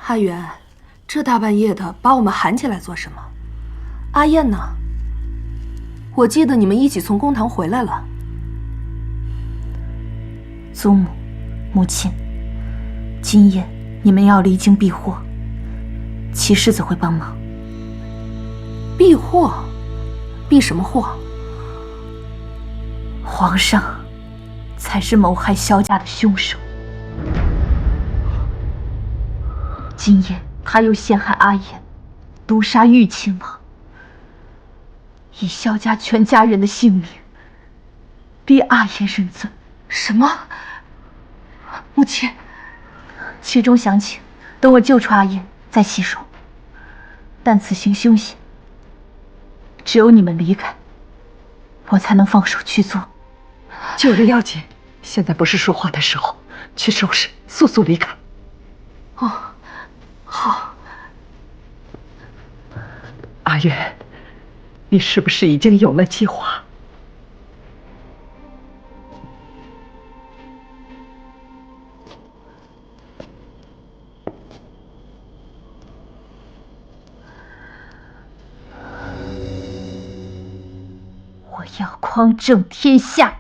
阿元，这大半夜的把我们喊起来做什么？阿燕呢？我记得你们一起从公堂回来了。祖母、母亲，今夜你们要离京避祸，齐世子会帮忙。避祸？避什么祸？皇上才是谋害萧家的凶手。今夜他又陷害阿言，毒杀玉亲王，以萧家全家人的性命逼阿言认罪。什么？母亲，其中详情等我救出阿言再细说。但此行凶险，只有你们离开，我才能放手去做。救人要紧，现在不是说话的时候，去收拾，速速离开。哦，好。阿元，你是不是已经有了计划？我要匡正天下。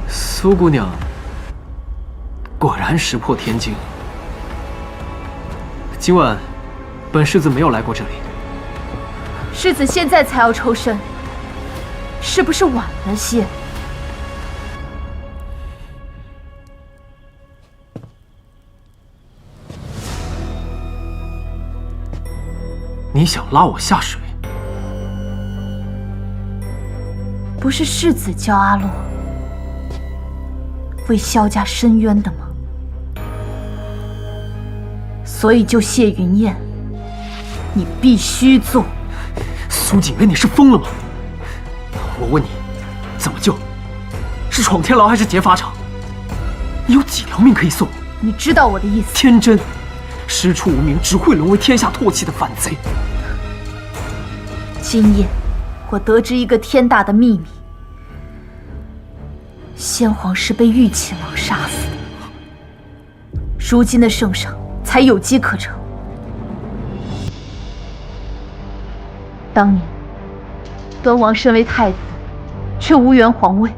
苏姑娘果然石破天惊。今晚本世子没有来过这里。世子现在才要抽身，是不是晚了些？你想拉我下水？不是世子教阿洛为萧家伸冤的吗？所以就谢云燕，你必须做。苏锦薇，你是疯了吗？我问你，怎么救？是闯天牢还是劫法场？你有几条命可以送？你知道我的意思。天真，师出无名，只会沦为天下唾弃的反贼。今夜，我得知一个天大的秘密：先皇是被玉亲王杀死的。如今的圣上才有机可乘。当年，端王身为太子，却无缘皇位。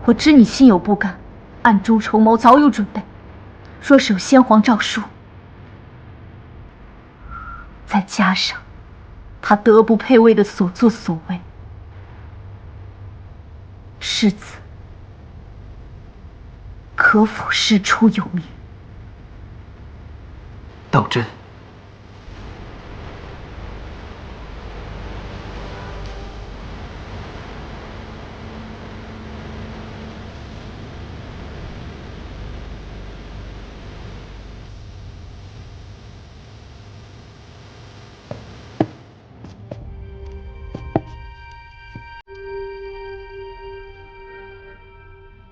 我知你心有不甘，暗中筹谋，早有准备。若是有先皇诏书，再加上他德不配位的所作所为，世子可否师出有名？当真？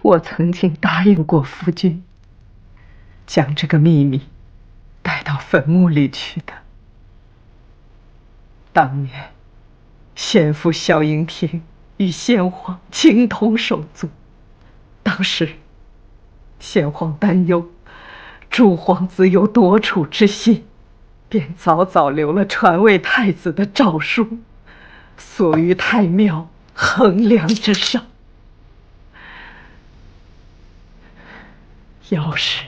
我曾经答应过夫君，将这个秘密带到坟墓里去的。当年，先父萧盈亭与先皇情同手足，当时先皇担忧诸皇子有夺储之心，便早早留了传位太子的诏书，锁于太庙横梁之上。钥匙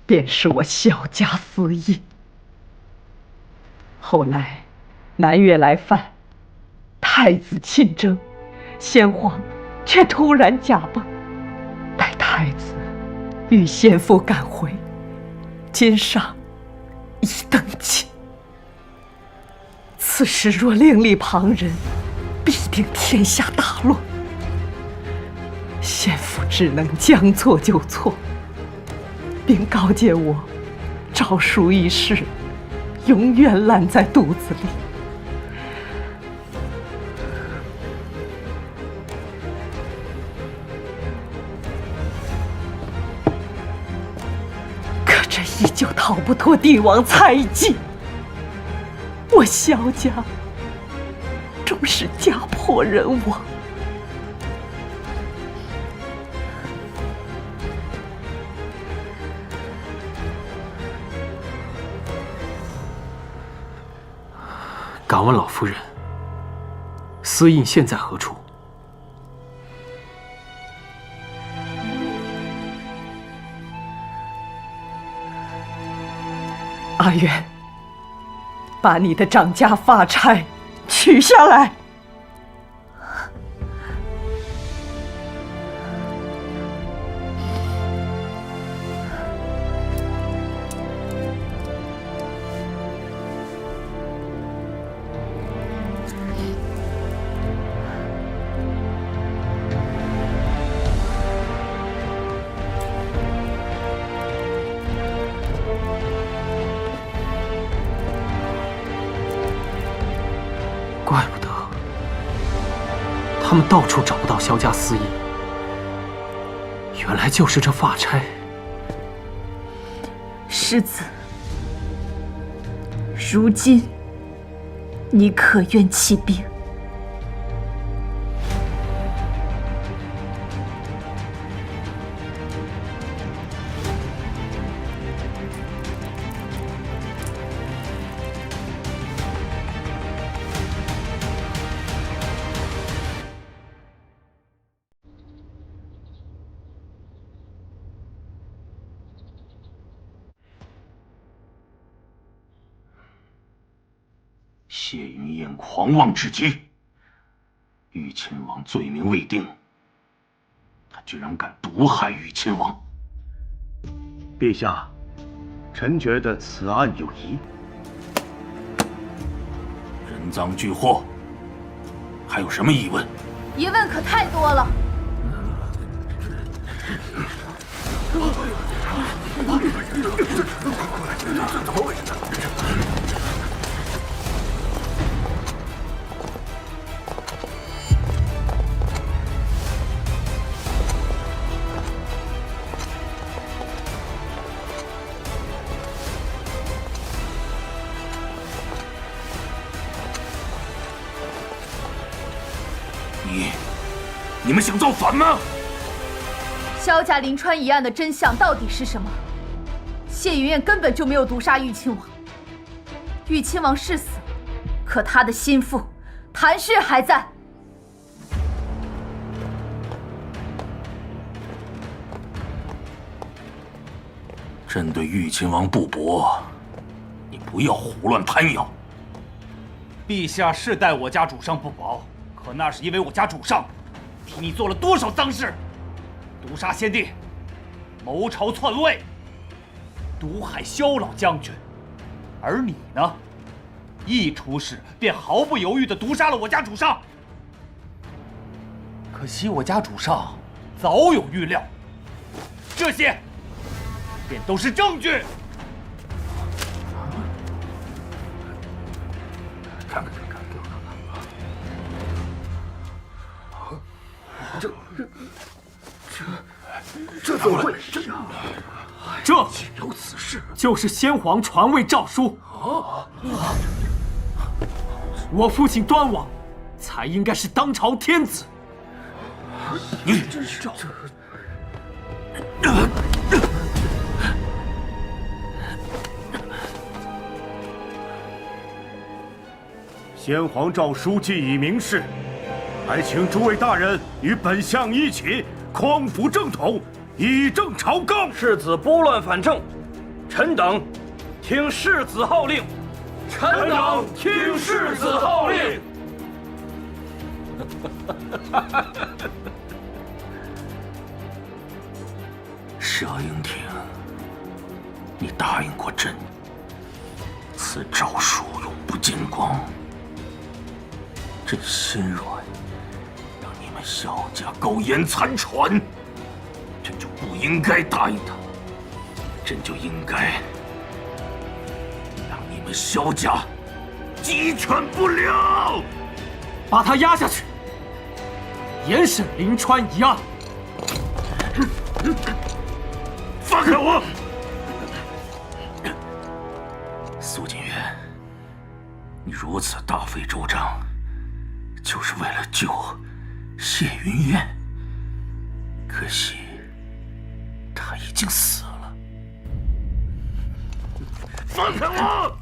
便是我萧家私印。后来南越来犯，太子亲征，先皇却突然驾崩。待太子与先父赶回，金上已登基。此时若另立旁人，必定天下大乱。先父只能将错就错，并告诫我，诏书一事永远烂在肚子里。可这依旧逃不脱帝王猜忌。我萧家终是家破人亡。敢问老夫人，司印现在何处？阿元，把你的掌家发钗取下来。怪不得他们到处找不到萧家司印，原来就是这发钗。世子，如今你可愿起兵？谢云燕狂妄至极，玉亲王罪名未定，他居然敢毒害玉亲王！陛下，臣觉得此案有疑。人赃俱获，还有什么疑问？疑问可太多了。你们想造反吗？萧家临川一案的真相到底是什么？谢云燕根本就没有毒杀玉亲王，玉亲王是死，可他的心腹谭氏还在。朕对玉亲王不薄，你不要胡乱攀咬。陛下是待我家主上不薄，可那是因为我家主上替你做了多少脏事，毒杀先帝，谋朝篡位，毒害萧老将军，而你呢，一出事便毫不犹豫地毒杀了我家主上。可惜我家主上早有预料，这些便都是证据。看看，给我看看。这怎么会？这有此事，就是先皇传位诏书。我父亲端王，才应该是当朝天子。你先皇诏书既已明示，还请诸位大人与本相一起匡扶正统，以正朝纲。世子拨乱反正，臣等听世子号令。臣等听世子号令。佘英亭，你答应过朕，此诏书永不见光。朕心软，让你们萧家苟延残喘，朕就不应该答应他，朕就应该让你们萧家鸡犬不留，把他压下去，严审临川一案。放开我！如此大费周章，就是为了救谢云燕。可惜，她已经死了。放开我！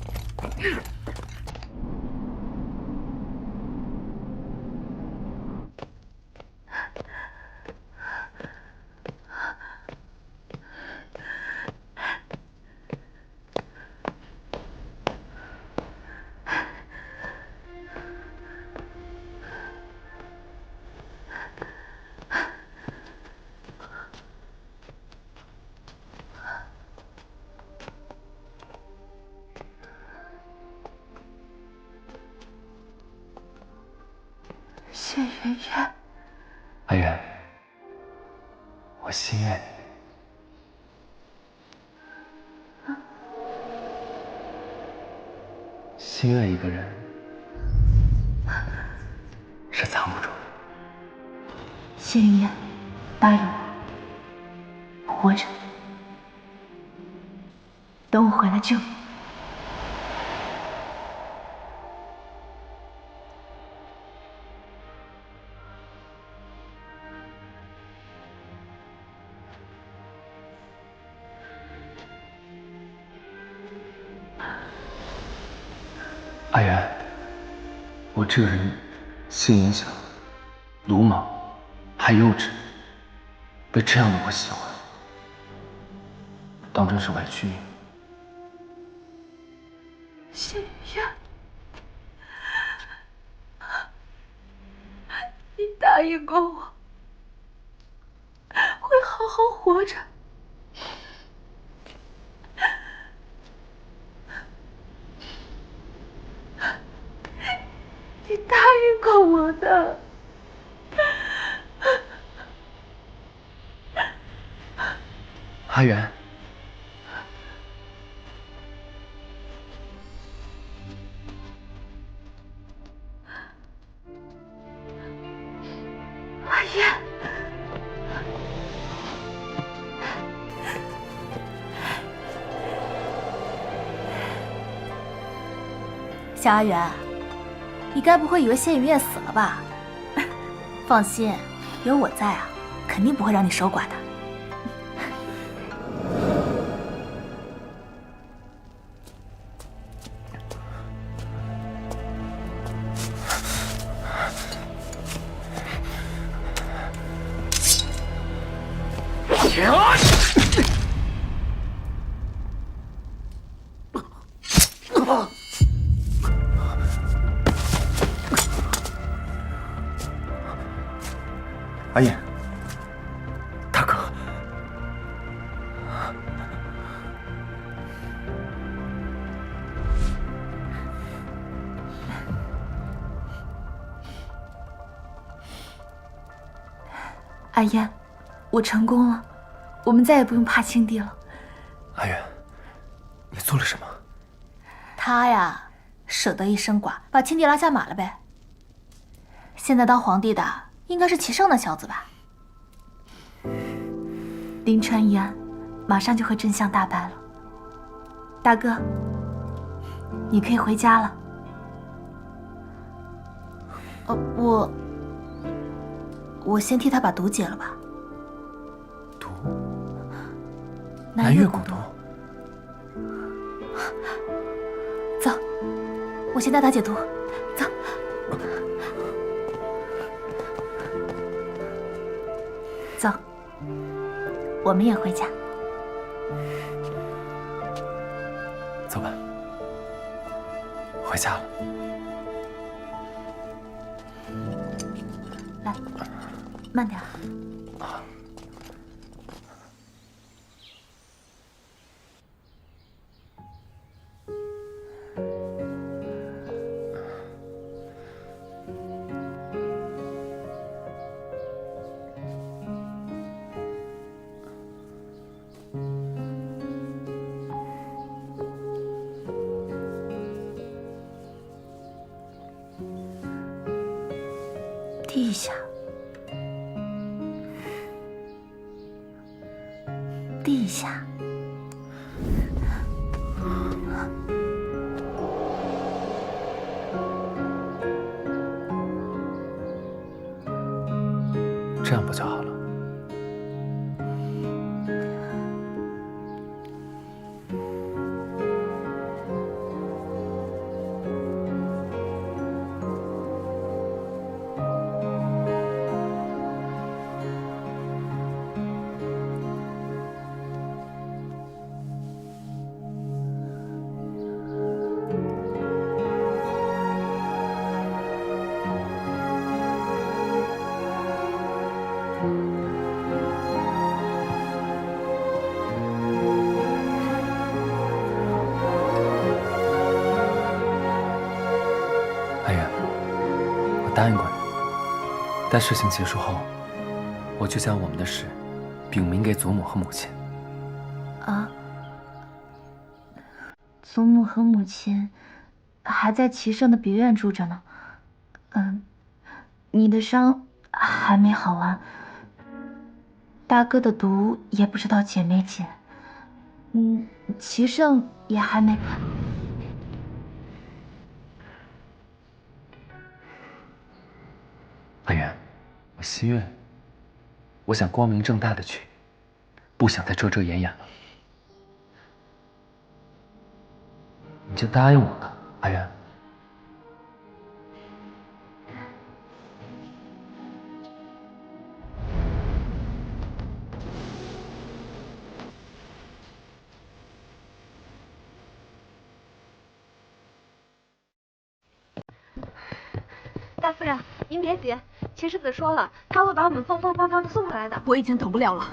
谢云燕，阿远，我心爱你。心爱一个人是藏不住的。谢云燕，答应我，活着，等我回来救你。阿远，我这个人性影响，鲁莽，还幼稚，被这样的我喜欢，当真是委屈你。谢云燕，你答应过我，会好好活着。你答应过我的。阿远，阿燕，小阿远，你该不会以为谢云燕死了吧？放心，有我在啊，肯定不会让你守寡的。阿燕，大哥，阿燕，我成功了，我们再也不用怕青帝了。阿远，你做了什么？他呀，舍得一身剐，把青帝拉下马了呗。现在当皇帝的应该是齐胜的小子吧？临川一案，马上就会真相大白了。大哥，你可以回家了。我先替他把毒解了吧。毒？南越蛊毒。走，我先带他解毒。走。走，我们也回家。走吧，回家了。来，慢点。低一下，低一下。这样不就好了？答应过你，待事情结束后，我就将我们的事禀明给祖母和母亲。啊，祖母和母亲还在齐胜的别院住着呢。你的伤还没好完，大哥的毒也不知道解没解。齐胜也还没。阿元，我心愿，我想光明正大的去，不想再遮遮掩掩了。你就答应我吧，阿元。大夫人，您别急，秦世子说了，他会把我们风风光光的送回来的。我已经等不了了，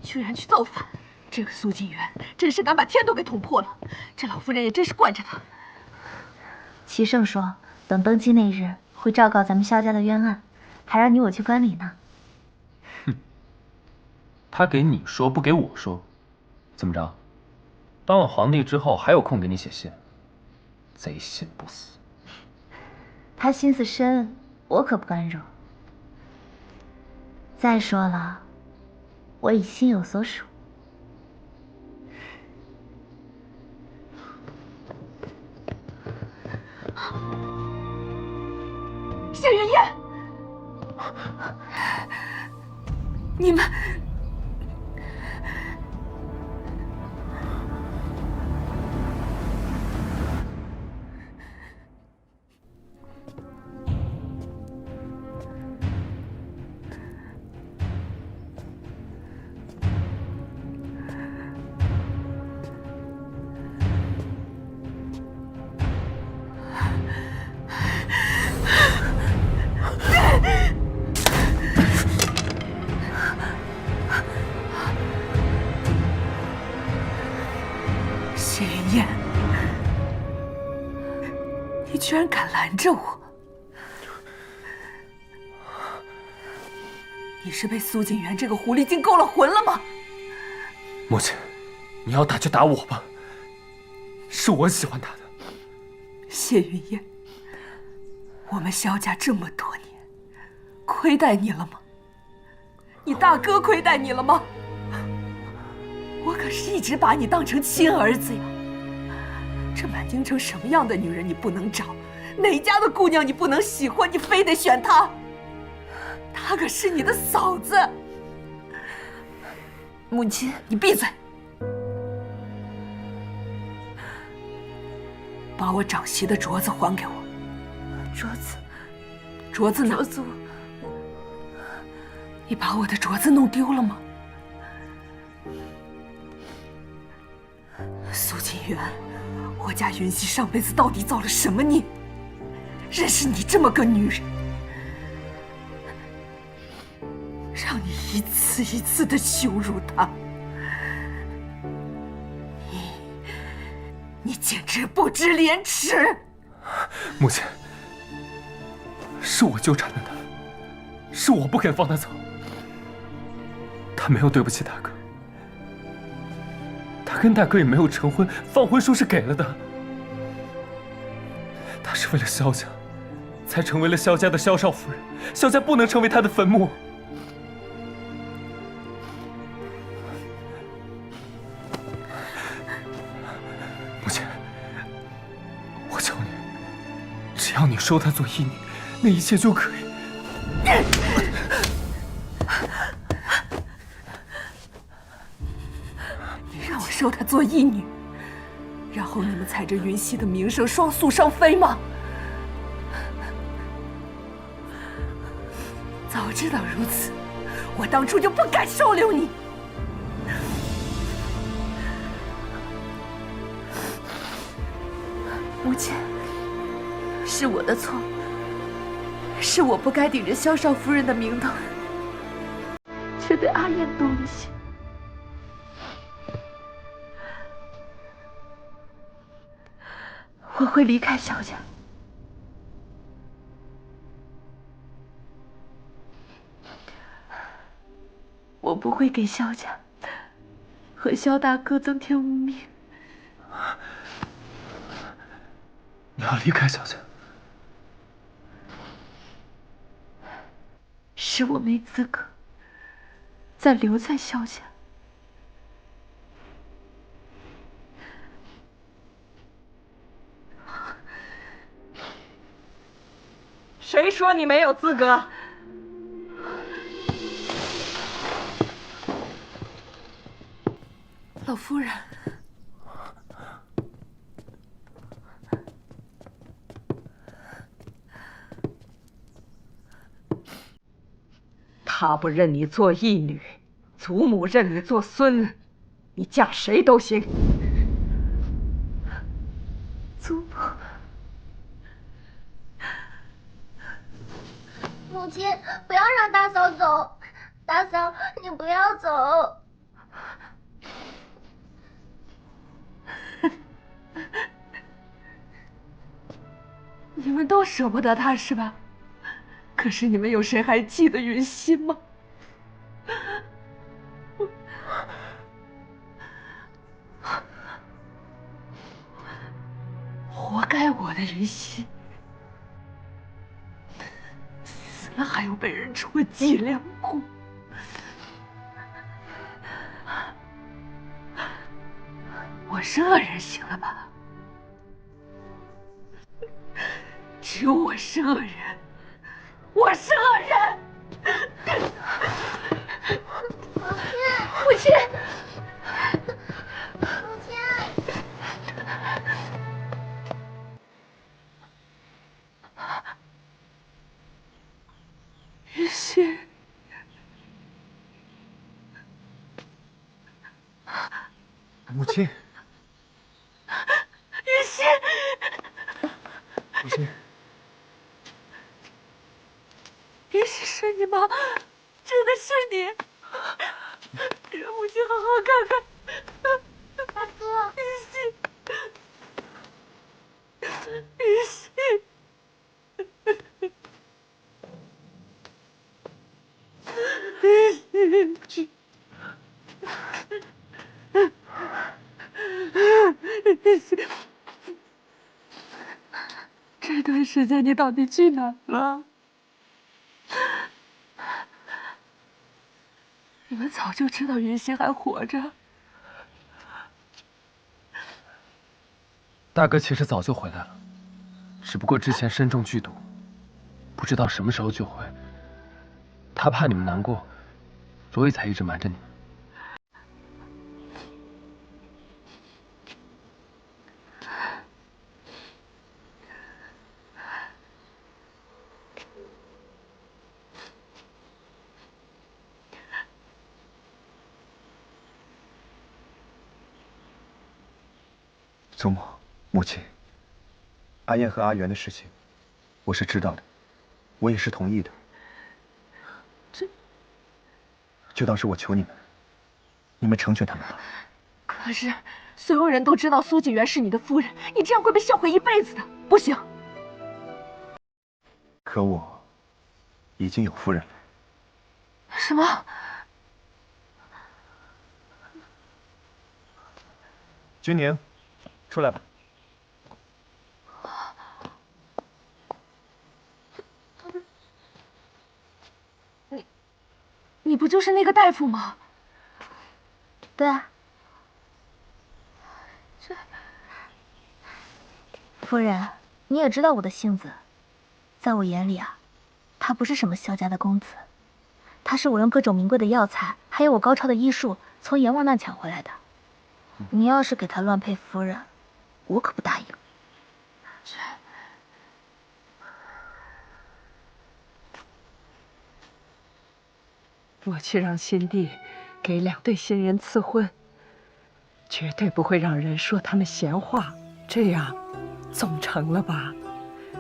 居然去造反！这个苏锦元真是敢把天都给捅破了，这老夫人也真是惯着他。齐胜说，等登基那日会昭告咱们萧家的冤案，还让你我去观礼呢。哼，他给你说不给我说，怎么着？当了皇帝之后还有空给你写信？贼心不死！他心思深，我可不干扰。再说了，我已心有所属。谢云烟，你们。谢云烟，你居然敢拦着我！你是被苏锦元这个狐狸精勾了魂了吗？母亲，你要打就打我吧，是我喜欢他的。谢云烟，我们萧家这么多年，亏待你了吗？你大哥亏待你了吗？我可是一直把你当成亲儿子呀！这满京城什么样的女人你不能找？哪家的姑娘你不能喜欢？你非得选她？她可是你的嫂子！母亲，你闭嘴！把我长媳的镯子还给我。镯子呢？你把我的镯子弄丢了吗？苏锦元，我家云溪上辈子到底造了什么孽，认识你这么个女人，让你一次一次的羞辱她，你简直不知廉耻！母亲，是我纠缠了他，是我不肯放他走，他没有对不起大哥。他跟大哥也没有成婚，放婚书是给了的。他是为了萧家，才成为了萧家的萧少夫人。萧家不能成为他的坟墓。母亲，我求你，只要你收她做义女，那一切就可以。你让我收她做义女，然后你们踩着云溪的名声双宿双飞吗？早知道如此，我当初就不该收留你。母亲，是我的错，是我不该顶着萧少夫人的名头，却对阿燕多了些。我会离开萧家，我不会给萧家和萧大哥增添污名。你要离开萧家？是我没资格再留在萧家。谁说你没有资格？老夫人，他不认你做义女，祖母认你做孙，你嫁谁都行。祖母，母亲，不要让大嫂走，大嫂，你不要走。你们都舍不得她是吧？可是你们有谁还记得云溪吗？活该我的云溪死了还要被人戳脊梁骨。我是恶人，行了吧？只有我是恶人，我是恶人。母亲，母亲，云溪，母亲，云溪，母亲，云溪是你吗？真的是你！让母亲好好看看。大哥，云溪，云溪。这段时间你到底去哪儿了？你们早就知道云溪还活着。大哥其实早就回来了，只不过之前身中剧毒，不知道什么时候就回。他怕你们难过，所以才一直瞒着你们。祖母、母亲，阿燕和阿元的事情，我是知道的，我也是同意的。就当是我求你们，你们成全他们吧。可是所有人都知道苏锦元是你的夫人，你这样会被笑话一辈子的，不行。可我已经有夫人了。什么？君宁，出来吧。你不就是那个大夫吗？对啊。夫人，你也知道我的性子，在我眼里啊，他不是什么萧家的公子，他是我用各种名贵的药材，还有我高超的医术，从阎王那抢回来的。你要是给他乱配夫人，我可不答应。我去让新帝给2对新人赐婚，绝对不会让人说他们闲话，这样总成了吧？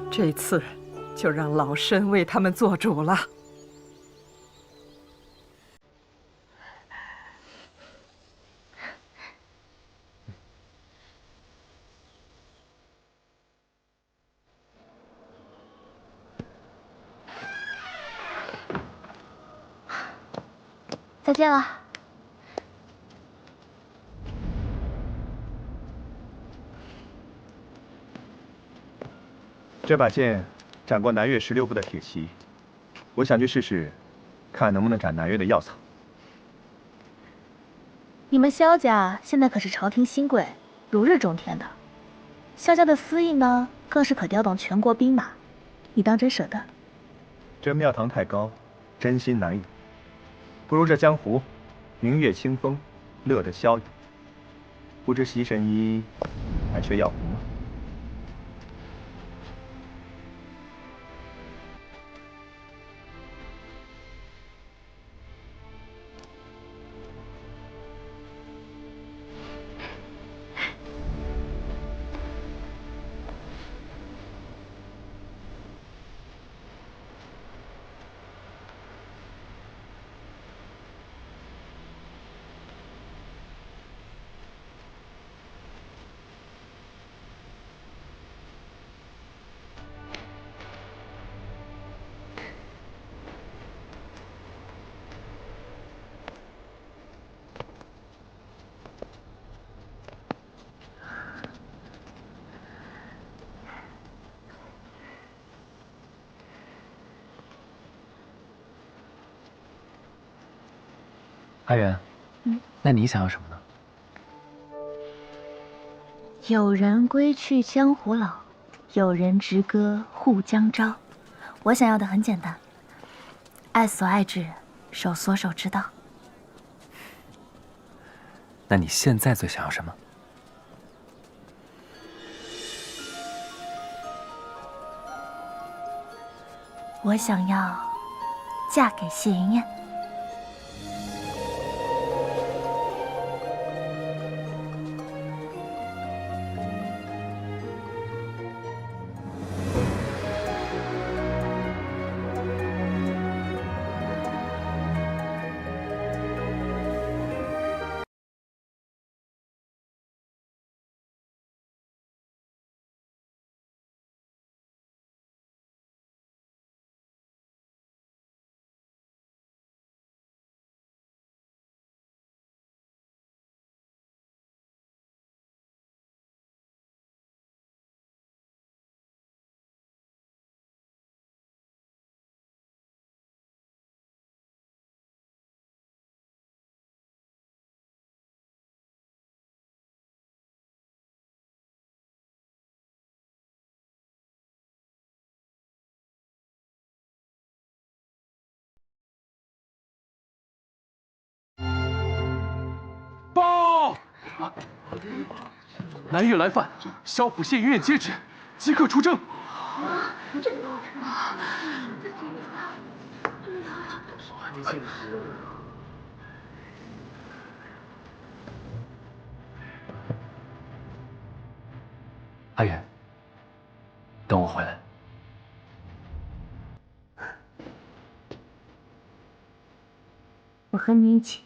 这次就让老身为他们做主了。再见了。这把剑斩过南越16部的铁骑，我想去试试，看能不能斩南越的药草。你们萧家现在可是朝廷新贵，如日中天的。萧家的私印呢，更是可调动全国兵马。你当真舍得？这庙堂太高，真心难移。不如这江湖，明月清风，乐得逍遥。不知席神医还缺药符吗？阿元，那你想要什么呢？有人归去江湖老，有人直歌护江朝。我想要的很简单，爱所爱之人，手所手之道。那你现在最想要什么？我想要嫁给谢云烟。报！南越来犯，萧府谢云院接旨，即刻出征。阿远，等我回来。我和你一起，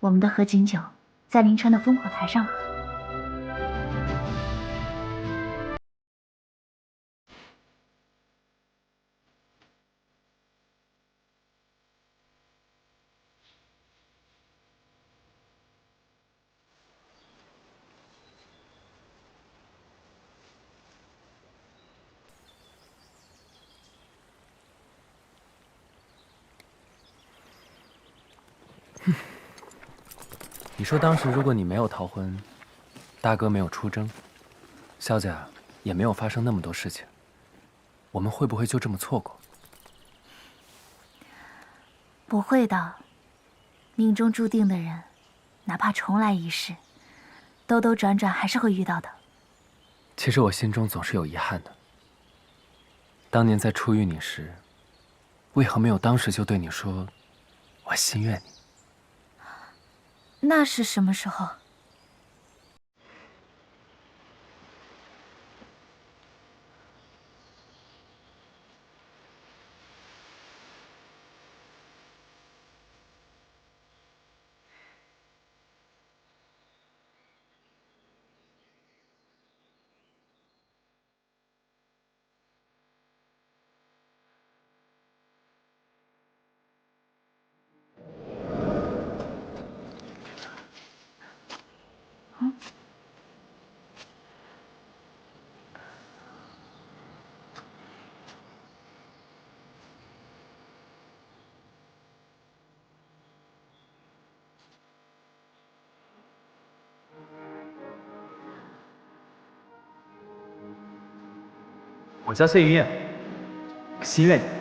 我们的合卺酒在临川的烽火台上吧。你说当时如果你没有逃婚，大哥没有出征，萧家也没有发生那么多事情，我们会不会就这么错过？不会的，命中注定的人，哪怕重来一世，兜兜转转还是会遇到的。其实我心中总是有遗憾的。当年在初遇你时，为何没有当时就对你说“我心悦你”？那是什么时候？我叫谢云燕，心愿你。